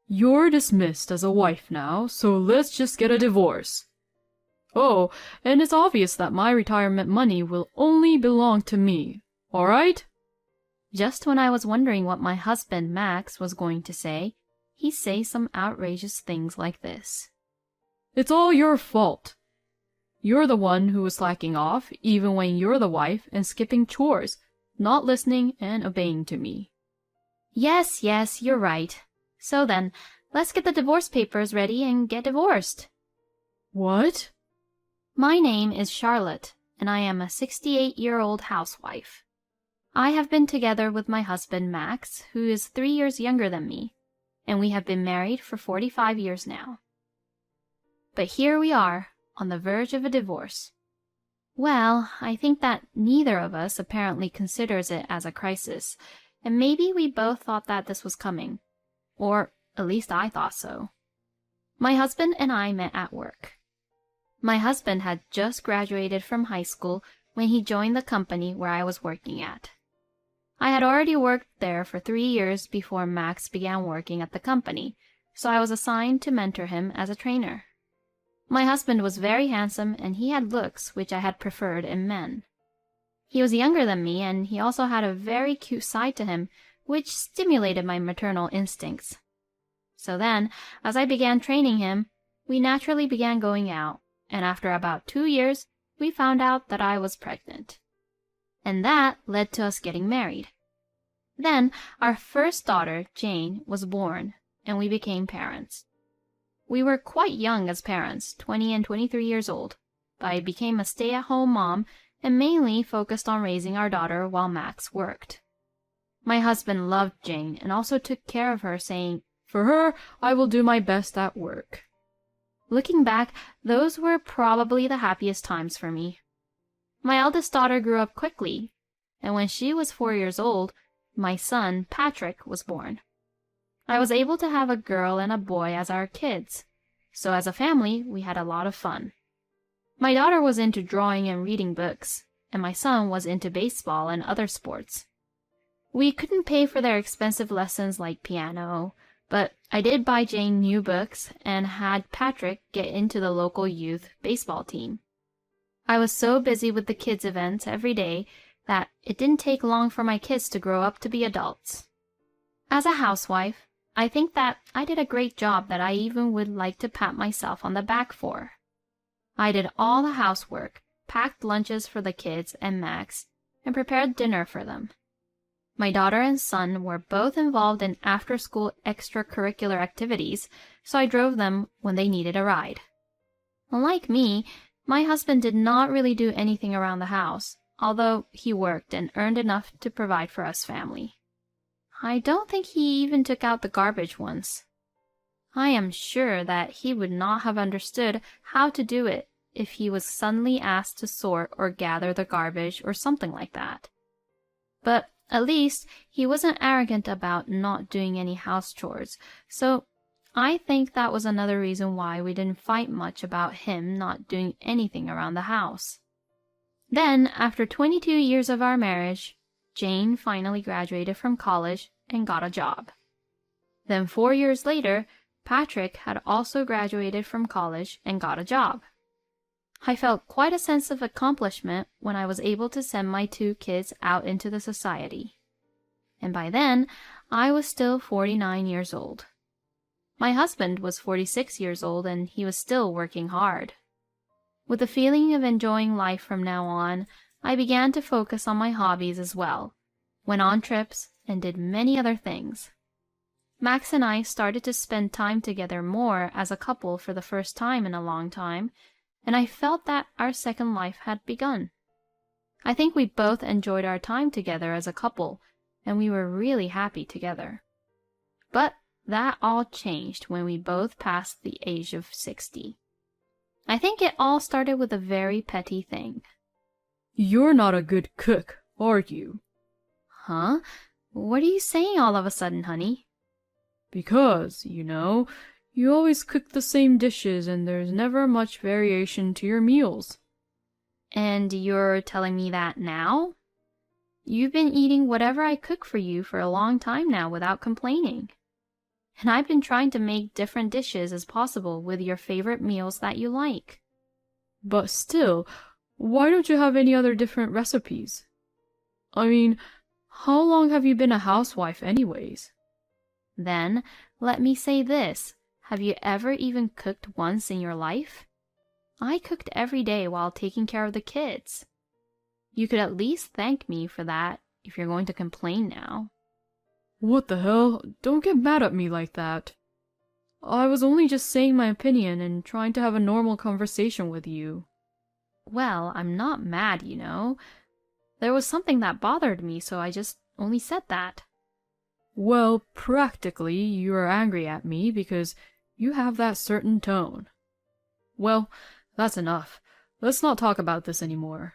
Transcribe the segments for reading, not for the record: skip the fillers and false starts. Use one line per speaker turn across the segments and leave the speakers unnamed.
You're dismissed as a wife now, so let's just get a divorce. Oh, and it's obvious that my retirement money will only belong to me, all right?
Just when I was wondering what my husband, Max, was going to say, he says some outrageous things like this.
It's all your fault. You're the one who was slacking off, even when you're the wife, and skipping chores, not listening and obeying to me.
Yes, you're right. So then, let's get the divorce papers ready and get divorced.
What?
My name is Charlotte, and I am a 68-year-old housewife. I have been together with my husband, Max, who is 3 years younger than me, and we have been married for 45 years now. But here we are, on the verge of a divorce. Well, I think that neither of us apparently considers it as a crisis, and maybe we both thought that this was coming. Or at least I thought so. My husband and I met at work. My husband had just graduated from high school when he joined the company where I was working at. I had already worked there for 3 years before Max began working at the company, so I was assigned to mentor him as a trainer. My husband was very handsome, and he had looks which I had preferred in men. He was younger than me, and he also had a very cute side to him, which stimulated my maternal instincts. So then, as I began training him, we naturally began going out, and after about 2 years, we found out that I was pregnant. And that led to us getting married. Then, our first daughter, Jane, was born, and we became parents. We were quite young as parents, 20 and 23 years old, but I became a stay-at-home mom and mainly focused on raising our daughter while Max worked. My husband loved Jane and also took care of her, saying,
For her, I will do my best at work.
Looking back, those were probably the happiest times for me. My eldest daughter grew up quickly, and when she was 4 years old, my son, Patrick, was born. I was able to have a girl and a boy as our kids, so as a family, we had a lot of fun. My daughter was into drawing and reading books, and my son was into baseball and other sports. We couldn't pay for their expensive lessons like piano, but I did buy Jane new books and had Patrick get into the local youth baseball team. I was so busy with the kids' events every day that it didn't take long for my kids to grow up to be adults. As a housewife, I think that I did a great job that I even would like to pat myself on the back for. I did all the housework, packed lunches for the kids and Max, and prepared dinner for them. My daughter and son were both involved in after-school extracurricular activities, so I drove them when they needed a ride. Unlike me, my husband did not really do anything around the house, although he worked and earned enough to provide for us family. I don't think he even took out the garbage once. I am sure that he would not have understood how to do it if he was suddenly asked to sort or gather the garbage or something like that. But at least he wasn't arrogant about not doing any house chores, so I think that was another reason why we didn't fight much about him not doing anything around the house. Then, after 22 years of our marriage, Jane finally graduated from college and got a job. Then 4 years later, Patrick had also graduated from college and got a job. I felt quite a sense of accomplishment when I was able to send my 2 kids out into the society. And by then, I was still 49 years old. My husband was 46 years old and he was still working hard. With the feeling of enjoying life from now on, I began to focus on my hobbies as well, went on trips, and did many other things. Max and I started to spend time together more as a couple for the first time in a long time, and I felt that our second life had begun. I think we both enjoyed our time together as a couple, and we were really happy together. But that all changed when we both passed the age of 60. I think it all started with a very petty thing.
You're not a good cook, are you?
Huh? What are you saying all of a sudden, honey?
Because, you always cook the same dishes and there's never much variation to your meals.
And you're telling me that now? You've been eating whatever I cook for you for a long time now without complaining. And I've been trying to make different dishes as possible with your favorite meals that you like.
But still, why don't you have any other different recipes? I mean, how long have you been a housewife anyways?
Then, let me say this. Have you ever even cooked once in your life? I cooked every day while taking care of the kids. You could at least thank me for that if you're going to complain now.
What the hell? Don't get mad at me like that. I was only just saying my opinion and trying to have a normal conversation with you.
Well, I'm not mad, you know. There was something that bothered me, so I just only said that.
Well, practically, you are angry at me because you have that certain tone. Well, that's enough. Let's not talk about this anymore.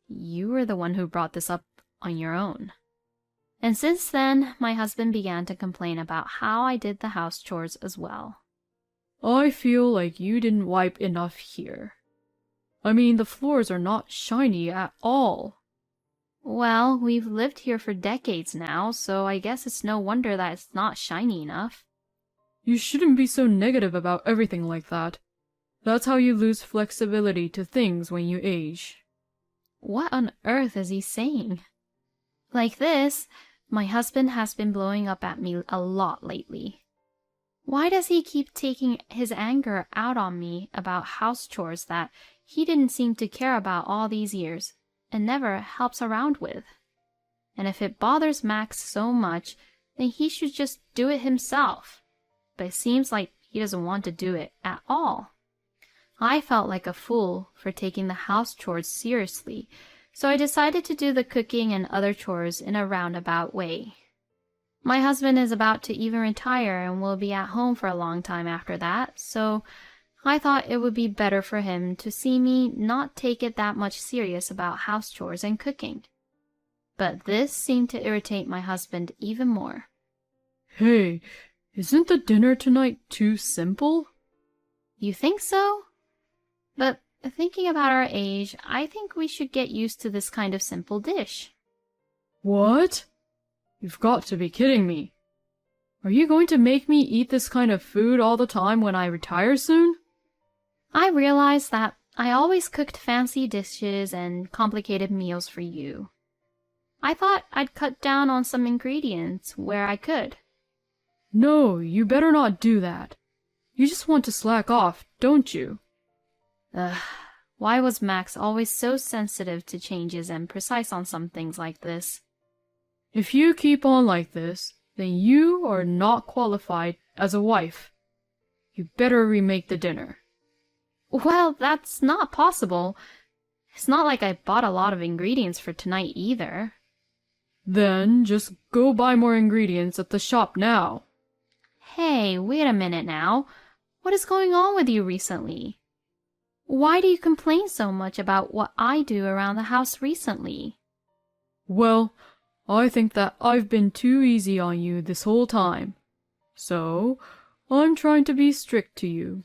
You were the one who brought this up on your own. And since then, my husband began to complain about how I did the house chores as well.
I feel like you didn't wipe enough here. I mean, the floors are not shiny at all.
Well, we've lived here for decades now, so I guess it's no wonder that it's not shiny enough.
You shouldn't be so negative about everything like that. That's how you lose flexibility to things when you age.
What on earth is he saying? Like this, my husband has been blowing up at me a lot lately. Why does he keep taking his anger out on me about house chores that he didn't seem to care about all these years and never helps around with? And if it bothers Max so much, then he should just do it himself. But it seems like he doesn't want to do it at all. I felt like a fool for taking the house chores seriously, so I decided to do the cooking and other chores in a roundabout way. My husband is about to even retire and will be at home for a long time after that, so I thought it would be better for him to see me not take it that much serious about house chores and cooking. But this seemed to irritate my husband even more.
Hey, isn't the dinner tonight too simple?
You think so? But thinking about our age, I think we should get used to this kind of simple dish.
What? You've got to be kidding me. Are you going to make me eat this kind of food all the time when I retire soon?
I realized that I always cooked fancy dishes and complicated meals for you. I thought I'd cut down on some ingredients where I could.
No, you better not do that. You just want to slack off, don't you?
Why was Max always so sensitive to changes and precise on some things like this?
If you keep on like this, then you are not qualified as a wife. You better remake the dinner.
Well, that's not possible. It's not like I bought a lot of ingredients for tonight either.
Then just go buy more ingredients at the shop now.
Hey, wait a minute now. What is going on with you recently? Why do you complain so much about what I do around the house recently?
Well, I think that I've been too easy on you this whole time. So, I'm trying to be strict to you.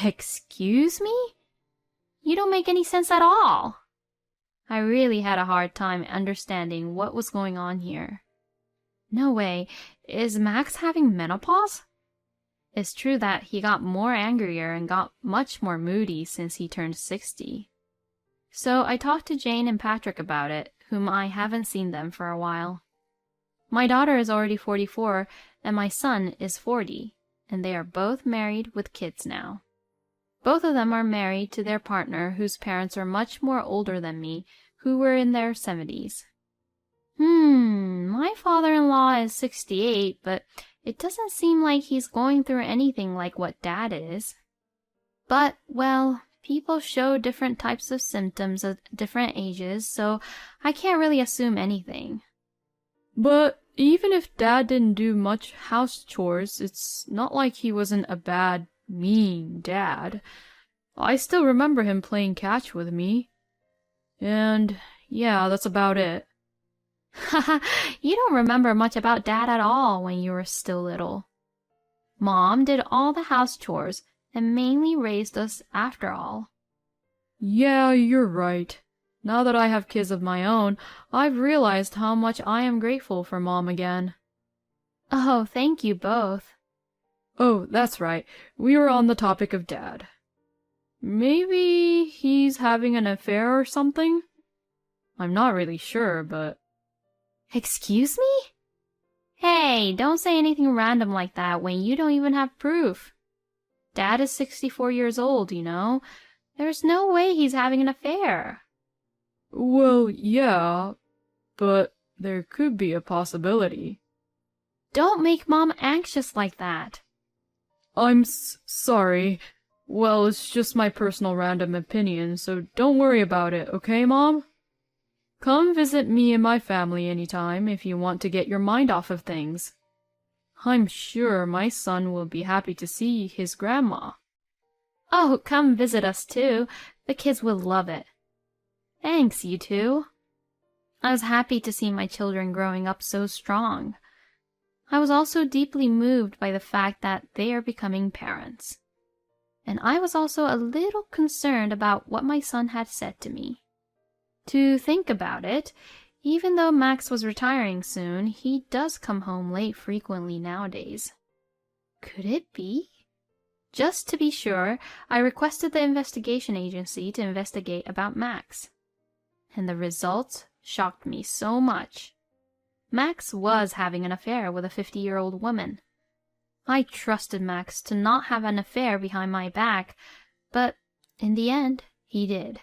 Excuse me? You don't make any sense at all. I really had a hard time understanding what was going on here. No way. Is Max having menopause? It's true that he got more angrier and got much more moody since he turned 60. So I talked to Jane and Patrick about it, whom I haven't seen them for a while. My daughter is already 44 and my son is 40, and they are both married with kids now. Both of them are married to their partner whose parents are much more older than me, who were in their 70s. My father-in-law is 68, but it doesn't seem like he's going through anything like what Dad is. But, well, people show different types of symptoms at different ages, so I can't really assume anything.
But even if Dad didn't do much house chores, it's not like he wasn't a bad, mean dad. I still remember him playing catch with me. And, yeah, that's about it.
Haha, you don't remember much about Dad at all when you were still little. Mom did all the house chores and mainly raised us after all.
Yeah, you're right. Now that I have kids of my own, I've realized how much I am grateful for Mom again.
Oh, thank you both.
Oh, that's right. We were on the topic of Dad. Maybe he's having an affair or something? I'm not really sure, but...
Excuse me? Hey, don't say anything random like that when you don't even have proof. Dad is 64 years old, you know. There's no way he's having an affair.
Well, yeah, but there could be a possibility.
Don't make Mom anxious like that.
I'm sorry. Well, it's just my personal random opinion, so don't worry about it, okay, Mom? Come visit me and my family anytime if you want to get your mind off of things. I'm sure my son will be happy to see his grandma.
Oh, come visit us too. The kids will love it. Thanks, you two. I was happy to see my children growing up so strong. I was also deeply moved by the fact that they are becoming parents. And I was also a little concerned about what my son had said to me. To think about it, even though Max was retiring soon, he does come home late frequently nowadays. Could it be? Just to be sure, I requested the investigation agency to investigate about Max. And the results shocked me so much. Max was having an affair with a 50-year-old woman. I trusted Max to not have an affair behind my back, but in the end, he did.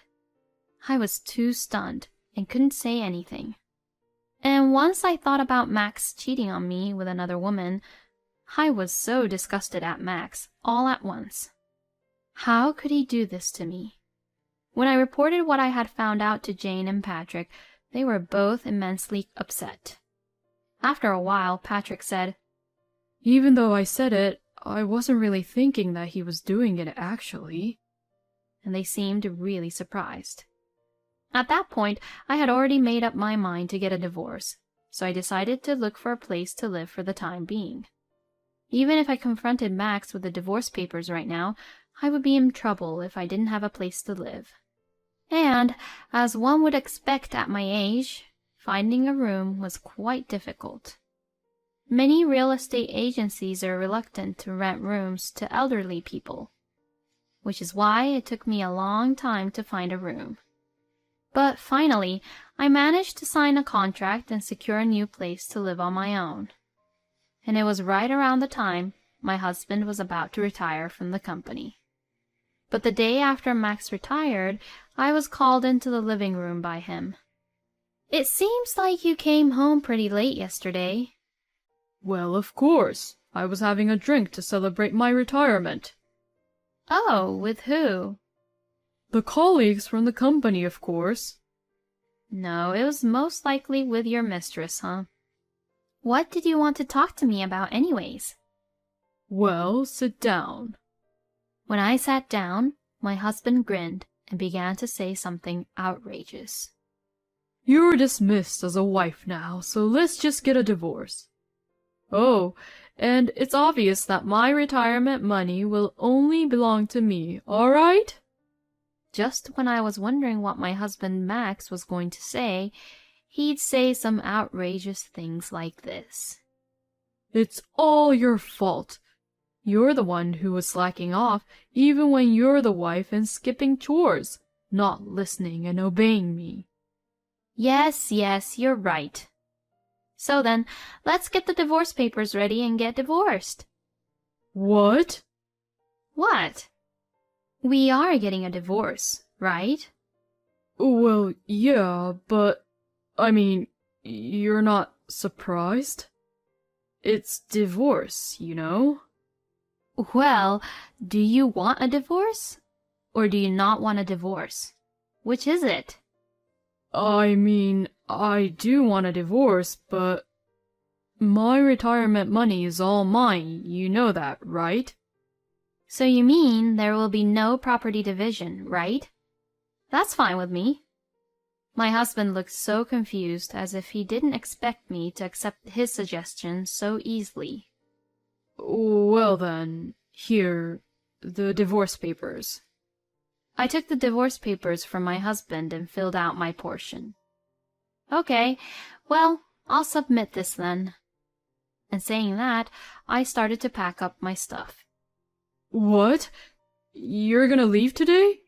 I was too stunned and couldn't say anything. And once I thought about Max cheating on me with another woman, I was so disgusted at Max all at once. How could he do this to me? When I reported what I had found out to Jane and Patrick, they were both immensely upset. After a while, Patrick said,
Even though I said it, I wasn't really thinking that he was doing it actually.
And they seemed really surprised. At that point, I had already made up my mind to get a divorce, so I decided to look for a place to live for the time being. Even if I confronted Max with the divorce papers right now, I would be in trouble if I didn't have a place to live. And, as one would expect at my age, finding a room was quite difficult. Many real estate agencies are reluctant to rent rooms to elderly people, which is why it took me a long time to find a room. But finally, I managed to sign a contract and secure a new place to live on my own. And it was right around the time my husband was about to retire from the company. But the day after Max retired, I was called into the living room by him. It seems like you came home pretty late yesterday.
Well, of course. I was having a drink to celebrate my retirement.
Oh, with who?
The colleagues from the company, of course.
No, it was most likely with your mistress, huh? What did you want to talk to me about anyways?
Well, sit down.
When I sat down, my husband grinned and began to say something outrageous.
You're dismissed as a wife now, so let's just get a divorce. Oh, and it's obvious that my retirement money will only belong to me, all right?
Just when I was wondering what my husband Max was going to say, he'd say some outrageous things like this.
It's all your fault. You're the one who was slacking off, even when you're the wife and skipping chores, not listening and obeying me.
Yes, you're right. So then, let's get the divorce papers ready and get divorced.
What?
What? We are getting a divorce, right?
Well, yeah, but, I mean, you're not surprised? It's divorce, you know?
Well, do you want a divorce? Or do you not want a divorce? Which is it?
I mean, I do want a divorce, but my retirement money is all mine, you know that, right?
So you mean there will be no property division, right? That's fine with me. My husband looked so confused, as if he didn't expect me to accept his suggestion so easily.
Well then, here, the divorce papers.
I took the divorce papers from my husband and filled out my portion. Okay, well, I'll submit this then. And saying that, I started to pack up my stuff.
What? You're gonna leave today?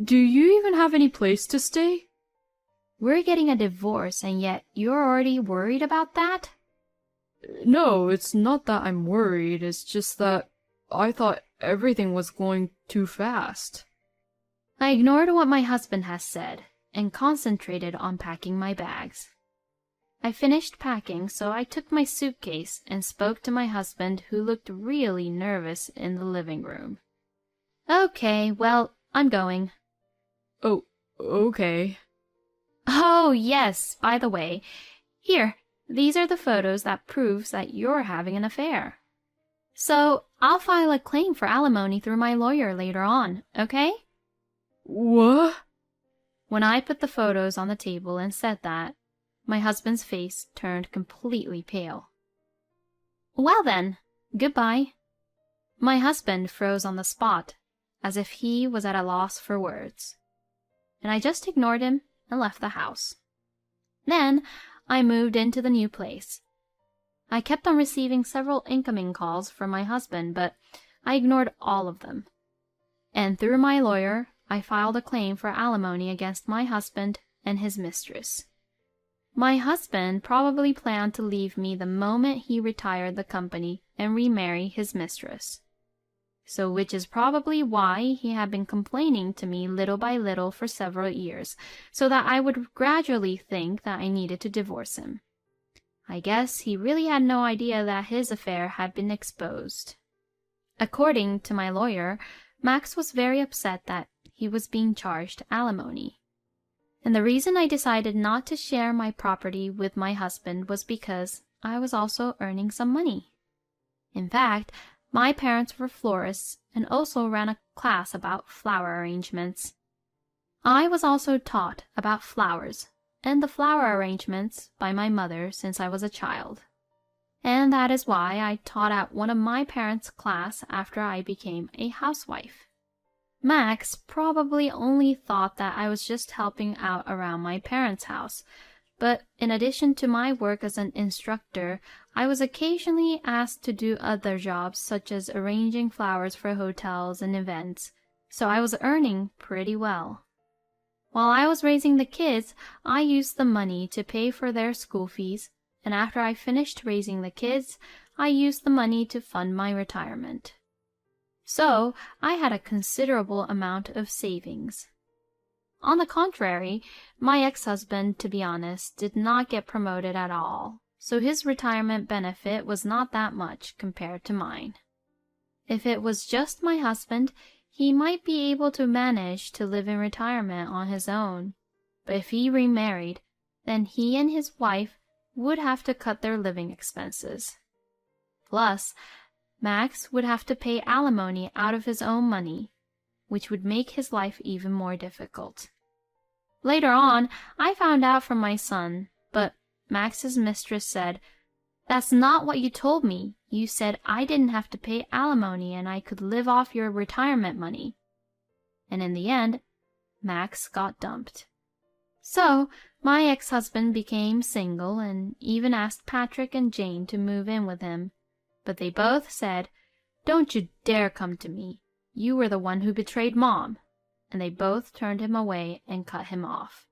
Do you even have any place to stay?
We're getting a divorce, and yet you're already worried about that?
No, it's not that I'm worried. It's just that I thought everything was going too fast.
I ignored what my husband has said and concentrated on packing my bags. I finished packing, so I took my suitcase and spoke to my husband, who looked really nervous in the living room. Okay, well, I'm going.
Oh, okay.
Oh, yes, by the way, here, these are the photos that proves that you're having an affair. So, I'll file a claim for alimony through my lawyer later on, okay?
What?
When I put the photos on the table and said that, my husband's face turned completely pale. Well then, goodbye. My husband froze on the spot, as if he was at a loss for words. And I just ignored him and left the house. Then I moved into the new place. I kept on receiving several incoming calls from my husband, but I ignored all of them. And through my lawyer, I filed a claim for alimony against my husband and his mistress. My husband probably planned to leave me the moment he retired the company and remarry his mistress. So which is probably why he had been complaining to me little by little for several years, so that I would gradually think that I needed to divorce him. I guess he really had no idea that his affair had been exposed. According to my lawyer, Max was very upset that he was being charged alimony. And the reason I decided not to share my property with my husband was because I was also earning some money. In fact, my parents were florists and also ran a class about flower arrangements. I was also taught about flowers and the flower arrangements by my mother since I was a child. And that is why I taught at one of my parents' class after I became a housewife. Max probably only thought that I was just helping out around my parents' house, but in addition to my work as an instructor, I was occasionally asked to do other jobs such as arranging flowers for hotels and events, so I was earning pretty well. While I was raising the kids, I used the money to pay for their school fees, and after I finished raising the kids, I used the money to fund my retirement. So, I had a considerable amount of savings. On the contrary, my ex-husband, to be honest, did not get promoted at all, so his retirement benefit was not that much compared to mine. If it was just my husband, he might be able to manage to live in retirement on his own, but if he remarried, then he and his wife would have to cut their living expenses. Plus, Max would have to pay alimony out of his own money, which would make his life even more difficult. Later on, I found out from my son, but Max's mistress said, "That's not what you told me. You said I didn't have to pay alimony and I could live off your retirement money." And in the end, Max got dumped. So, my ex-husband became single and even asked Patrick and Jane to move in with him. But they both said, "Don't you dare come to me. You were the one who betrayed Mom." And they both turned him away and cut him off.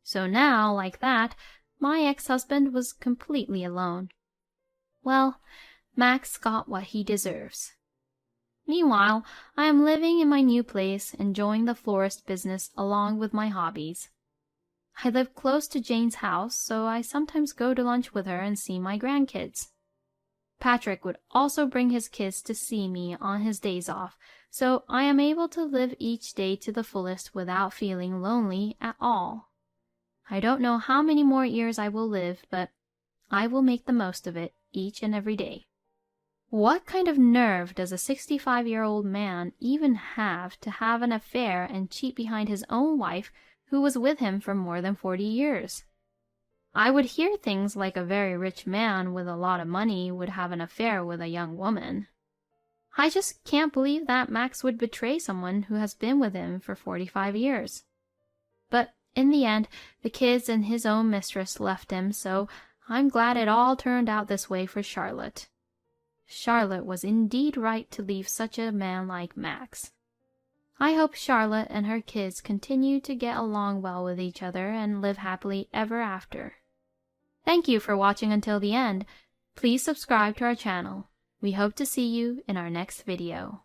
So now, like that, my ex-husband was completely alone. Well, Max got what he deserves. Meanwhile, I am living in my new place, enjoying the florist business along with my hobbies. I live close to Jane's house, so I sometimes go to lunch with her and see my grandkids. Patrick would also bring his kids to see me on his days off, so I am able to live each day to the fullest without feeling lonely at all. I don't know how many more years I will live, but I will make the most of it each and every day. What kind of nerve does a 65-year-old man even have to have an affair and cheat behind his own wife who was with him for more than 40 years? I would hear things like a very rich man with a lot of money would have an affair with a young woman. I just can't believe that Max would betray someone who has been with him for 45 years. But in the end, the kids and his own mistress left him, so I'm glad it all turned out this way for Charlotte. Charlotte was indeed right to leave such a man like Max. I hope Charlotte and her kids continue to get along well with each other and live happily ever after. Thank you for watching until the end. Please subscribe to our channel. We hope to see you in our next video.